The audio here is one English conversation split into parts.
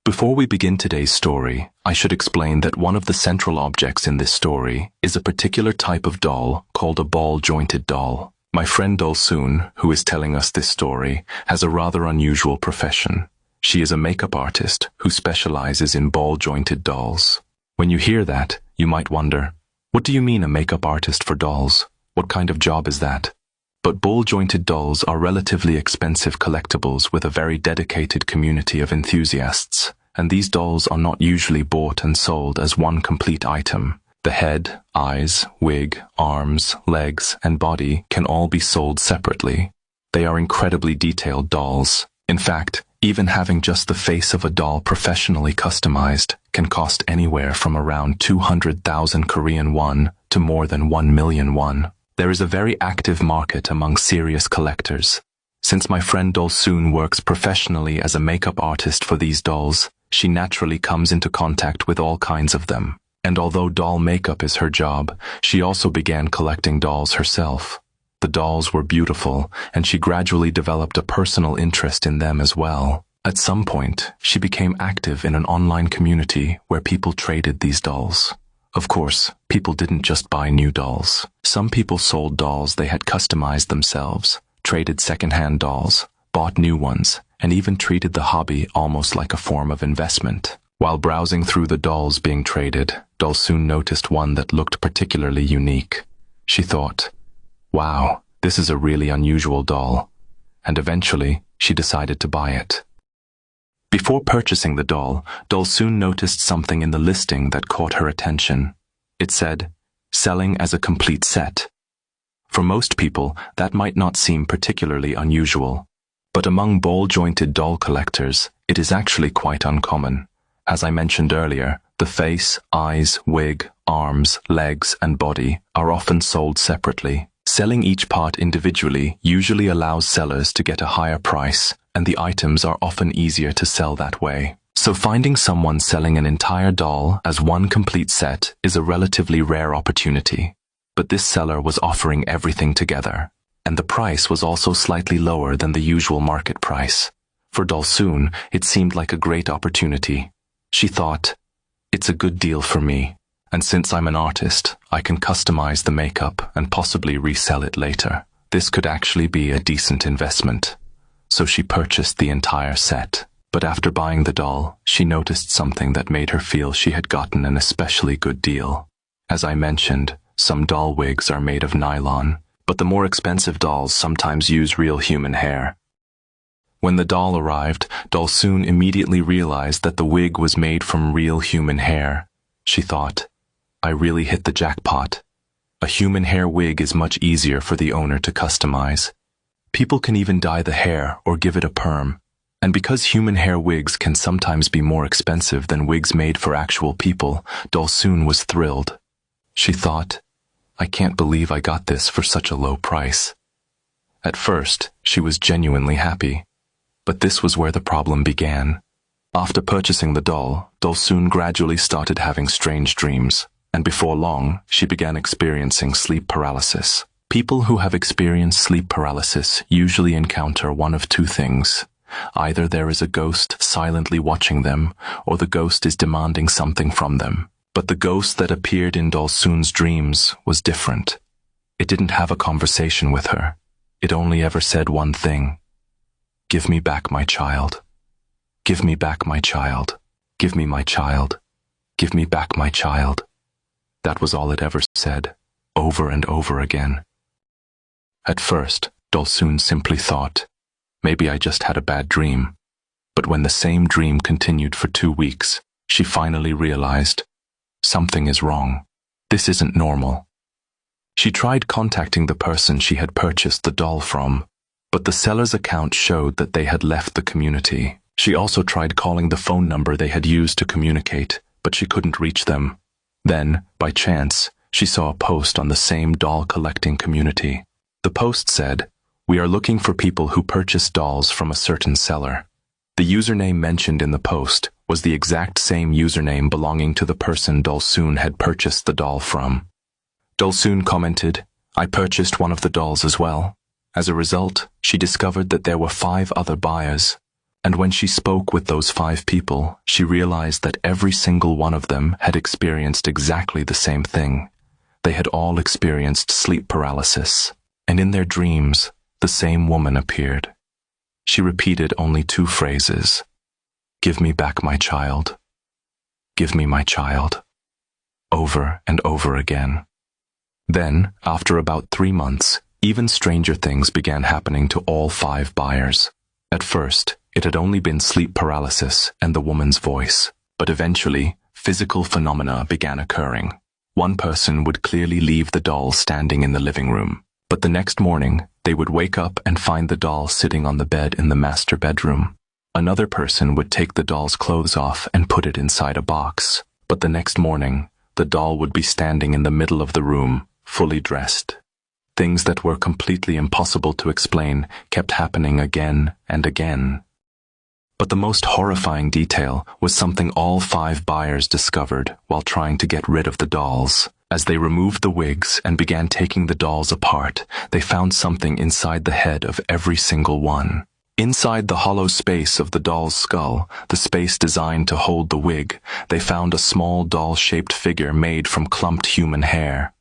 Before we begin today's story, I should explain that one of the central objects in this story is a particular type of doll called a ball-jointed doll. My friend Dolsoon, who is telling us this story, has a rather unusual profession. She is a makeup artist who specializes in ball-jointed dolls. When you hear that, you might wonder, what do you mean a makeup artist for dolls? What kind of job is that? But ball-jointed dolls are relatively expensive collectibles with a very dedicated community of enthusiasts, and these dolls are not usually bought and sold as one complete item. The head, eyes, wig, arms, legs, and body can all be sold separately. They are incredibly detailed dolls. In fact, even having just the face of a doll professionally customized can cost anywhere from around 200,000 Korean won to more than 1 million won. There is a very active market among serious collectors. Since my friend Dolsoon works professionally as a makeup artist for these dolls, she naturally comes into contact with all kinds of them. And although doll makeup is her job, she also began collecting dolls herself. The dolls were beautiful, and she gradually developed a personal interest in them as well. At some point, she became active in an online community where people traded these dolls. Of course, people didn't just buy new dolls. Some people sold dolls they had customized themselves, traded second-hand dolls, bought new ones, and even treated the hobby almost like a form of investment. While browsing through the dolls being traded, Dolsoon noticed one that looked particularly unique. She thought, wow, this is a really unusual doll. And eventually, she decided to buy it. Before purchasing the doll, Dolsoon noticed something in the listing that caught her attention. It said, selling as a complete set. For most people, that might not seem particularly unusual. But among ball-jointed doll collectors, it is actually quite uncommon. As I mentioned earlier, the face, eyes, wig, arms, legs, and body are often sold separately. Selling each part individually usually allows sellers to get a higher price, and the items are often easier to sell that way. So finding someone selling an entire doll as one complete set is a relatively rare opportunity. But this seller was offering everything together, and the price was also slightly lower than the usual market price. For Dolsoon, it seemed like a great opportunity. She thought, it's a good deal for me, and since I'm an artist, I can customize the makeup and possibly resell it later. This could actually be a decent investment. So she purchased the entire set. But after buying the doll, she noticed something that made her feel she had gotten an especially good deal. As I mentioned, some doll wigs are made of nylon, but the more expensive dolls sometimes use real human hair. When the doll arrived, Dolsoon immediately realized that the wig was made from real human hair. She thought, I really hit the jackpot. A human hair wig is much easier for the owner to customize. People can even dye the hair or give it a perm. And because human hair wigs can sometimes be more expensive than wigs made for actual people, Dolsoon was thrilled. She thought, I can't believe I got this for such a low price. At first, she was genuinely happy. But this was where the problem began. After purchasing the doll, Dolsoon gradually started having strange dreams, and before long, she began experiencing sleep paralysis. People who have experienced sleep paralysis usually encounter one of two things. Either there is a ghost silently watching them, or the ghost is demanding something from them. But the ghost that appeared in Dolsoon's dreams was different. It didn't have a conversation with her. It only ever said one thing. Give me back my child. Give me back my child. Give me my child. Give me back my child. That was all it ever said, over and over again. At first, Dolsoon simply thought, maybe I just had a bad dream. But when the same dream continued for 2 weeks, she finally realized, something is wrong. This isn't normal. She tried contacting the person she had purchased the doll from, but the seller's account showed that they had left the community. She also tried calling the phone number they had used to communicate, but she couldn't reach them. Then, by chance, she saw a post on the same doll collecting community. The post said, we are looking for people who purchase dolls from a certain seller. The username mentioned in the post was the exact same username belonging to the person Dolsoon had purchased the doll from. Dolsoon commented, I purchased one of the dolls as well. As a result, she discovered that there were 5 other buyers. And when she spoke with those 5 people, she realized that every single one of them had experienced exactly the same thing. They had all experienced sleep paralysis, and in their dreams, the same woman appeared. She repeated only 2 phrases. "Give me back my child. Give me my child." Over and over again. Then, after about 3 months, even stranger things began happening to all 5 buyers. At first, it had only been sleep paralysis and the woman's voice, but eventually, physical phenomena began occurring. One person would clearly leave the doll standing in the living room, but the next morning, they would wake up and find the doll sitting on the bed in the master bedroom. Another person would take the doll's clothes off and put it inside a box, but the next morning, the doll would be standing in the middle of the room, fully dressed. Things that were completely impossible to explain kept happening again and again. But the most horrifying detail was something all 5 buyers discovered while trying to get rid of the dolls. As they removed the wigs and began taking the dolls apart, they found something inside the head of every single one. Inside the hollow space of the doll's skull, the space designed to hold the wig, they found a small doll-shaped figure made from clumped human hair.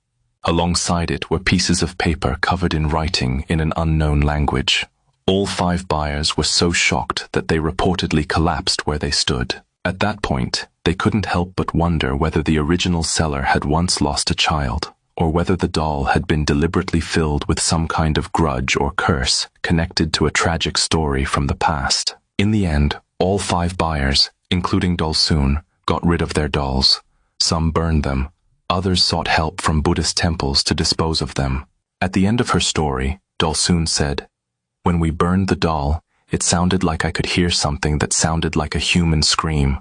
Alongside it were pieces of paper covered in writing in an unknown language. All 5 buyers were so shocked that they reportedly collapsed where they stood. At that point, they couldn't help but wonder whether the original seller had once lost a child, or whether the doll had been deliberately filled with some kind of grudge or curse connected to a tragic story from the past. In the end, all 5 buyers, including Dolsun, got rid of their dolls. Some burned them. Others sought help from Buddhist temples to dispose of them. At the end of her story, Dolsun said, "When we burned the doll, it sounded like I could hear something that sounded like a human scream.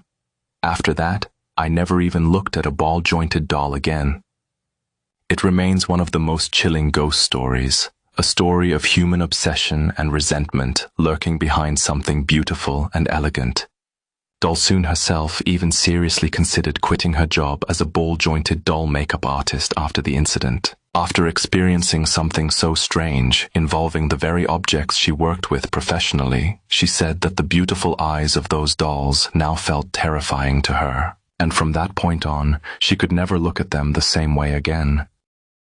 After that, I never even looked at a ball-jointed doll again." It remains one of the most chilling ghost stories, a story of human obsession and resentment lurking behind something beautiful and elegant. Dolsun herself even seriously considered quitting her job as a ball-jointed doll makeup artist after the incident. After experiencing something so strange involving the very objects she worked with professionally, she said that the beautiful eyes of those dolls now felt terrifying to her, and from that point on, she could never look at them the same way again.